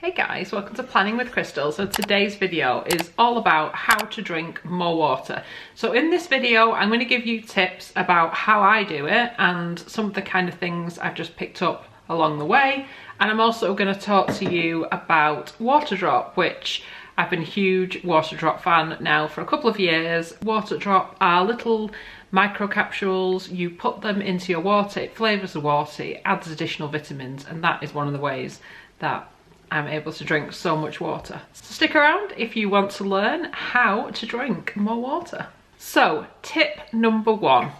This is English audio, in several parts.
Hey guys, welcome to Planning with Crystal. So today's video is all about how to drink more water. So in this video, I'm going to give you tips about how I do it and some of the kind of things I've just picked up along the way. And I'm also going to talk to you about Waterdrop, which I've been a huge Waterdrop fan now for a couple of years. Waterdrop are little micro capsules. You put them into your water, it flavours the water, it adds additional vitamins, and that is one of the ways that I'm able to drink so much water. So stick around if you want to learn how to drink more water. So tip number one,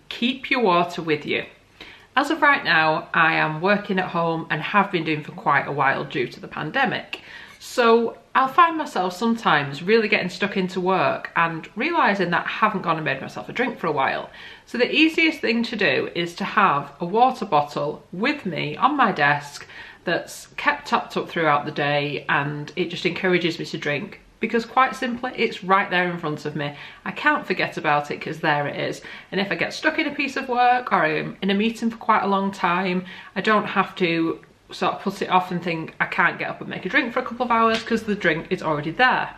keep your water with you. As of right now, I am working at home and have been doing for quite a while due to the pandemic. So I'll find myself sometimes really getting stuck into work and realising that I haven't gone and made myself a drink for a while. So the easiest thing to do is to have a water bottle with me on my desk that's kept topped up throughout the day, and it just encourages me to drink because quite simply it's right there in front of me. I can't forget about it because there it is. And if I get stuck in a piece of work or I'm in a meeting for quite a long time, I don't have to sort of put it off and think I can't get up and make a drink for a couple of hours because the drink is already there.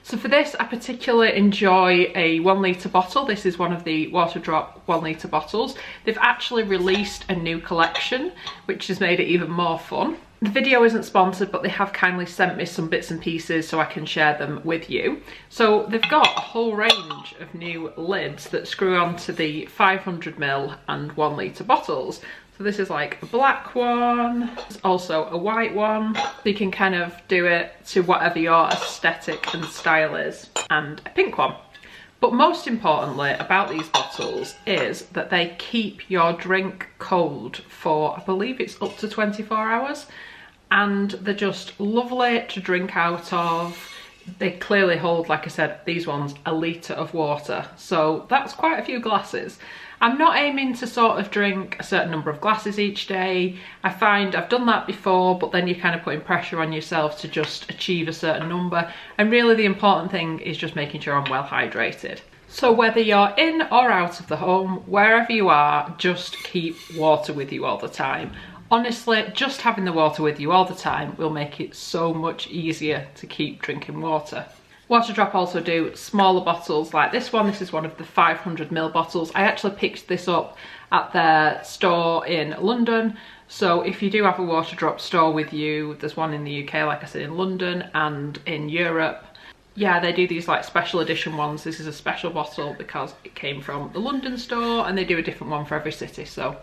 So for this, I particularly enjoy a 1 litre bottle. This is one of the Waterdrop 1 litre bottles. They've actually released a new collection, which has made it even more fun. The video isn't sponsored, but they have kindly sent me some bits and pieces so I can share them with you. So they've got a whole range of new lids that screw onto the 500ml and 1 litre bottles. So this is like a black one, there's also a white one. So you can kind of do it to whatever your aesthetic and style is, and a pink one. But most importantly about these bottles is that they keep your drink cold for, I believe it's up to 24 hours. And they're just lovely to drink out of. They clearly hold, like I said, these ones, a litre of water. So that's quite a few glasses. I'm not aiming to sort of drink a certain number of glasses each day. I find I've done that before, but then you're kind of putting pressure on yourself to just achieve a certain number. And really the important thing is just making sure I'm well hydrated. So whether you're in or out of the home, wherever you are, just keep water with you all the time. Honestly, just having the water with you all the time will make it so much easier to keep drinking water. Waterdrop also do smaller bottles like this one. This is one of the 500ml bottles. I actually picked this up at their store in London. So if you do have a Waterdrop store with you, there's one in the UK, like I said, in London and in Europe. Yeah, they do these like special edition ones. This is a special bottle because it came from the London store, and they do a different one for every city. So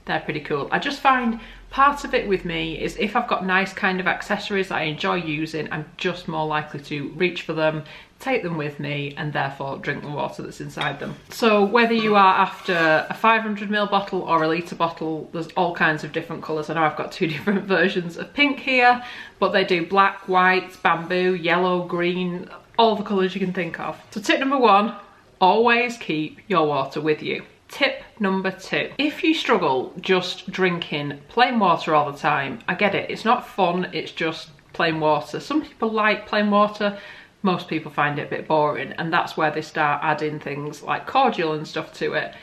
they're pretty cool. I just find part of it with me is if I've got nice kind of accessories that I enjoy using, I'm just more likely to reach for them, take them with me, and therefore drink the water that's inside them. So whether you are after a 500ml bottle or a litre bottle, there's all kinds of different colours. I know I've got two different versions of pink here, but they do black, white, bamboo, yellow, green, all the colours you can think of. So tip number one, always keep your water with you. Tip number two, if you struggle just drinking plain water all the time, I get it, it's not fun, it's just plain water. Some people like plain water, most people find it a bit boring, and that's where they start adding things like cordial and stuff to it.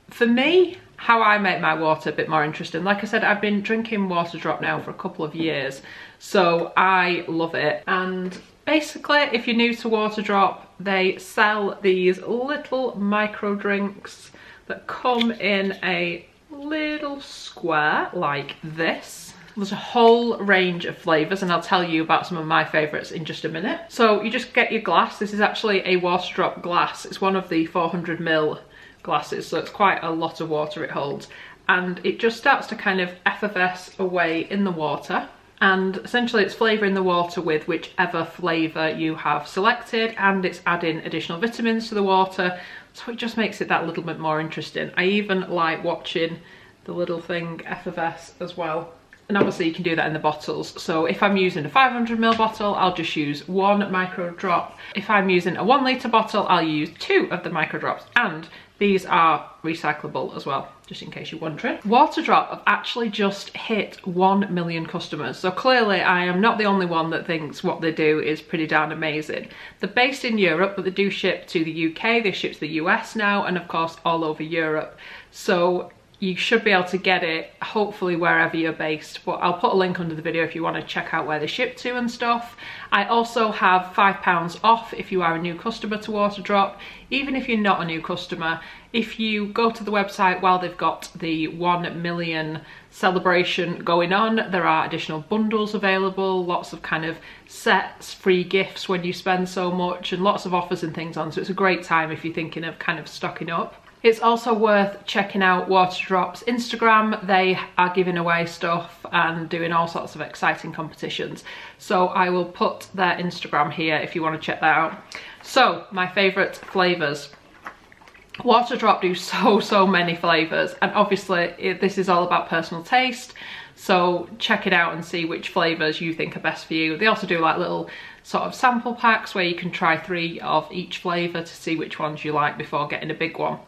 For me, how I make my water a bit more interesting, like I said, I've been drinking Waterdrop now for a couple of years, so I love it. And basically, if you're new to Waterdrop, they sell these little micro drinks that come in a little square like this. There's a whole range of flavours, and I'll tell you about some of my favourites in just a minute. So you just get your glass. This is actually a Waterdrop glass. It's one of the 400ml glasses, so it's quite a lot of water it holds. And it just starts to kind of effervesce away in the water. And essentially it's flavouring the water with whichever flavour you have selected, and it's adding additional vitamins to the water, so it just makes it that little bit more interesting. I even like watching the little thing effervesce as well. And obviously you can do that in the bottles. So if I'm using a 500ml bottle, I'll just use 1 micro drop. If I'm using a 1 litre bottle, I'll use 2 of the micro drops. And these are recyclable as well, just in case you're wondering. Waterdrop have actually just hit 1 million customers. So clearly I am not the only one that thinks what they do is pretty darn amazing. They're based in Europe, but they do ship to the UK, they ship to the US now, and of course all over Europe. So you should be able to get it hopefully wherever you're based, but I'll put a link under the video if you want to check out where they ship to and stuff. I also have £5 off if you are a new customer to Waterdrop. Even if you're not a new customer, if you go to the website while they've got the 1 million celebration going on, there are additional bundles available, lots of kind of sets, free gifts when you spend so much, and lots of offers and things on, so it's a great time if you're thinking of kind of stocking up. It's also worth checking out Waterdrop's Instagram. They are giving away stuff and doing all sorts of exciting competitions. So I will put their Instagram here if you want to check that out. So my favourite flavours. Waterdrop do so many flavours, and obviously this is all about personal taste. So check it out and see which flavours you think are best for you. They also do like little sort of sample packs where you can try 3 of each flavour to see which ones you like before getting a big one.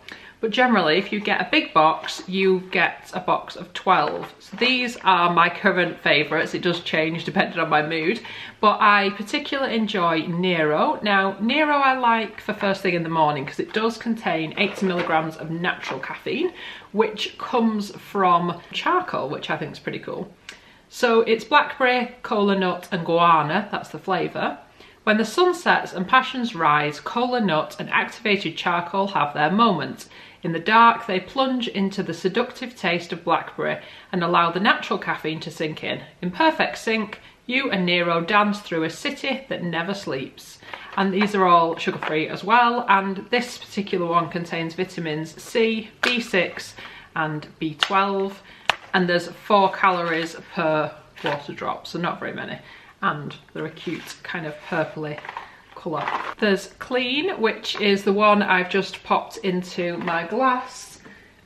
But generally, if you get a big box, you get a box of 12. So these are my current favourites. It does change depending on my mood, but I particularly enjoy Nero. Now, Nero I like for first thing in the morning because it does contain 80 milligrams of natural caffeine, which comes from charcoal, which I think is pretty cool. So it's blackberry, cola nut and guarana, that's the flavour. When the sun sets and passions rise, cola nut and activated charcoal have their moment. In the dark, they plunge into the seductive taste of blackberry and allow the natural caffeine to sink in. In perfect sync, you and Nero dance through a city that never sleeps. And these are all sugar-free as well, and this particular one contains vitamins C, B6 and B12, and there's 4 calories per water drop, so not very many. And they're a cute kind of purpley colour. There's Clean, which is the one I've just popped into my glass,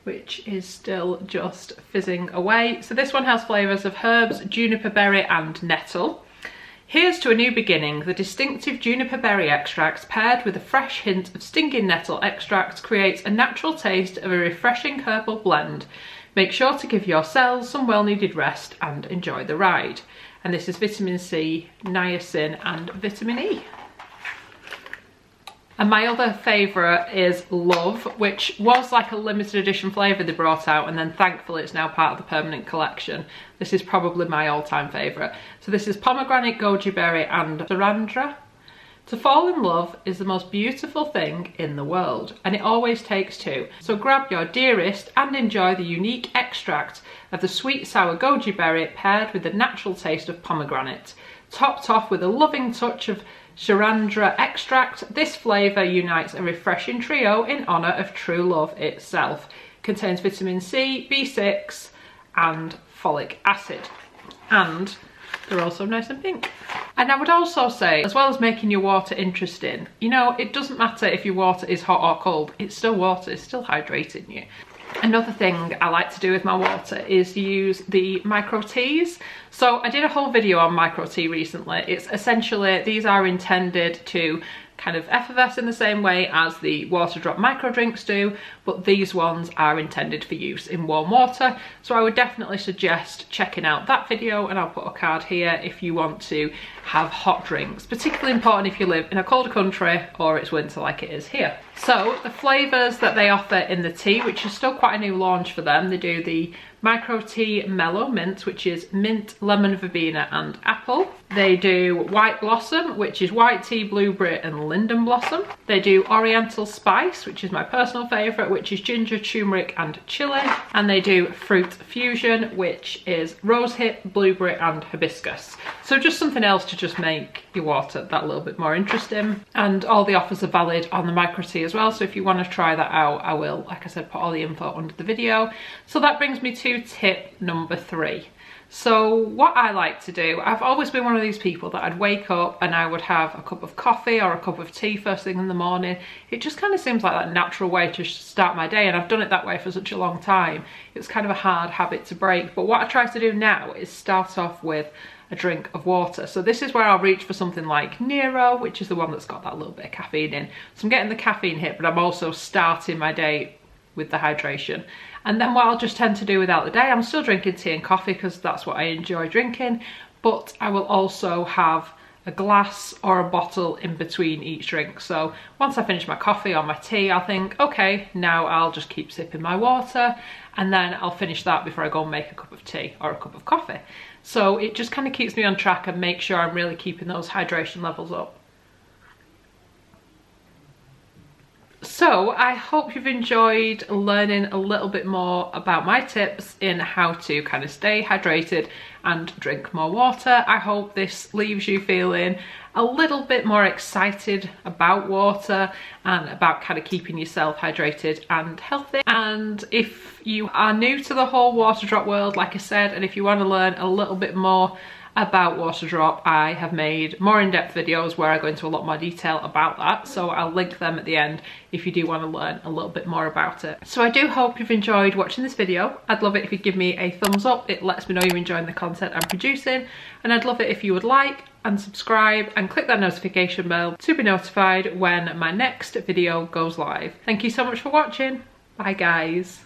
which is still just fizzing away. So this one has flavours of herbs, juniper berry and nettle. Here's to a new beginning. The distinctive juniper berry extract paired with a fresh hint of stinging nettle extract creates a natural taste of a refreshing herbal blend. Make sure to give your cells some well-needed rest and enjoy the ride. And this is vitamin C, niacin and vitamin E. And my other favourite is Love, which was like a limited edition flavour they brought out, and then thankfully it's now part of the permanent collection. This is probably my all-time favourite. So this is pomegranate, goji berry and sarandra. To fall in love is the most beautiful thing in the world, and it always takes 2. So grab your dearest and enjoy the unique extract of the sweet sour goji berry paired with the natural taste of pomegranate. Topped off with a loving touch of sarandra extract, this flavour unites a refreshing trio in honour of true love itself. Contains vitamin C, B6 and folic acid. And they're also nice and pink. And I would also say, as well as making your water interesting, you know, it doesn't matter if your water is hot or cold, it's still water, it's still hydrating you. Another thing I like to do with my water is use the micro teas. So I did a whole video on micro tea recently. It's essentially, these are intended to kind of effervesce in the same way as the Waterdrop micro drinks do, but these ones are intended for use in warm water. So I would definitely suggest checking out that video, and I'll put a card here if you want to have hot drinks, particularly important if you live in a colder country or it's winter like it is here. So the flavours that they offer in the tea, which is still quite a new launch for them, they do the micro tea mellow mint, which is mint, lemon verbena and apple. They do white blossom, which is white tea, blueberry and linden blossom. They do oriental spice, which is my personal favourite, which is ginger, turmeric and chili. And they do fruit fusion, which is rosehip, blueberry and hibiscus. So just something else to just make your water that little bit more interesting. And all the offers are valid on the micro tea as well, so if you want to try that out, I will, like I said, put all the info under the video. So that brings me to tip number 3. So what I like to do, I've always been one of these people that I'd wake up and I would have a cup of coffee or a cup of tea first thing in the morning. It just kind of seems like that natural way to start my day, and I've done it that way for such a long time. It's kind of a hard habit to break, but what I try to do now is start off with a drink of water. So this is where I'll reach for something like Nero, which is the one that's got that little bit of caffeine in. So I'm getting the caffeine hit, but I'm also starting my day with the hydration. And then what I'll just tend to do without the day, I'm still drinking tea and coffee because that's what I enjoy drinking, but I will also have a glass or a bottle in between each drink. So once I finish my coffee or my tea, I'll think, okay, now I'll just keep sipping my water, and then I'll finish that before I go and make a cup of tea or a cup of coffee. So it just kind of keeps me on track and makes sure I'm really keeping those hydration levels up. So I hope you've enjoyed learning a little bit more about my tips in how to kind of stay hydrated and drink more water. I hope this leaves you feeling a little bit more excited about water and about kind of keeping yourself hydrated and healthy. And if you are new to the whole Waterdrop world, like I said, and if you want to learn a little bit more about Waterdrop, I have made more in-depth videos where I go into a lot more detail about that, so I'll link them at the end if you do want to learn a little bit more about it. So I do hope you've enjoyed watching this video. I'd love it if you'd give me a thumbs up. It lets me know you're enjoying the content I'm producing, and I'd love it if you would like and subscribe and click that notification bell to be notified when my next video goes live. Thank you so much for watching. Bye guys.